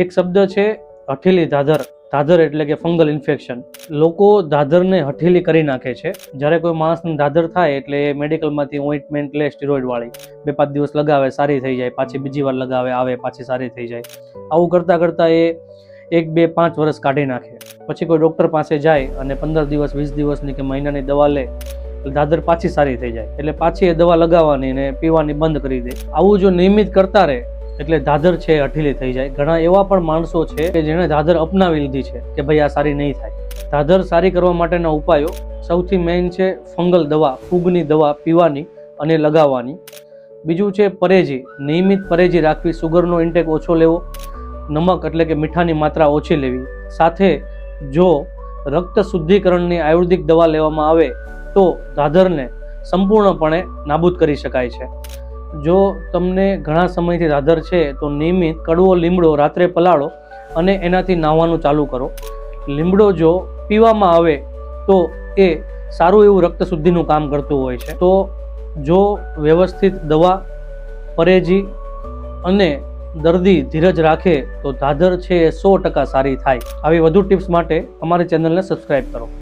એક શબ્દ છે હઠીલી ધાધર. ધાધર એટલે કે ફંગલ ઇન્ફેક્શન. લોકો ધાધરને હઠીલી કરી નાખે છે. જ્યારે કોઈ માણસને ધાધર થાય એટલે એ મેડિકલમાંથી ઓઇન્ટમેન્ટ લે સ્ટીરોઇડ વાળી, 2-5 દિવસ લગાવે, સારી થઈ જાય, પાછી બીજી વાર લગાવે, આવે, પાછી સારી થઈ જાય. આવું કરતાં કરતાં એ 1, 2, 5 વર્ષ કાઢી નાખે. પછી કોઈ ડૉક્ટર પાસે જાય અને 15 દિવસ, 20 દિવસની કે મહિનાની દવા લે, ધાધર પાછી સારી થઈ જાય. એટલે પાછી એ દવા લગાવવાની ને પીવાની બંધ કરી દે. આવું જો નિયમિત કરતા રહે એટલે ધાધર છે હઠીલી થઈ જાય. ઘણા એવા પણ માણસો છે કે જેણે ધાધર અપનાવી લીધી છે કે ભાઈ આ સારી નહીં થાય. ધાધર સારી કરવા માટેના ઉપાયો સૌથી મેઇન છે ફંગલ દવા, ફૂગની દવા પીવાની અને લગાવવાની. બીજું છે પરેજી, નિયમિત પરેજી રાખવી, સુગરનો ઇન્ટેક ઓછો લેવો, નમક એટલે કે મીઠાની માત્રા ઓછી લેવી. સાથે જો રક્ત શુદ્ધિકરણની આયુર્વેદિક દવા લેવામાં આવે તો ધાધરને સંપૂર્ણપણે નાબૂદ કરી શકાય છે. જો તમને ઘણા સમયથી ધાધર છે તો નિયમિત કડવો લીમડો રાત્રે પલાળો અને એનાથી નાહવાનું ચાલુ કરો. લીમડો જો પીવામાં આવે તો એ સારું એવું રક્ત શુદ્ધિનું કામ કરતું હોય છે. તો જો વ્યવસ્થિત દવા, પરેજી અને દર્દી ધીરજ રાખે તો ધાધર છે એ 100% સારી થાય. આવી વધુ ટિપ્સ માટે અમારી ચેનલને સબસ્ક્રાઈબ કરો.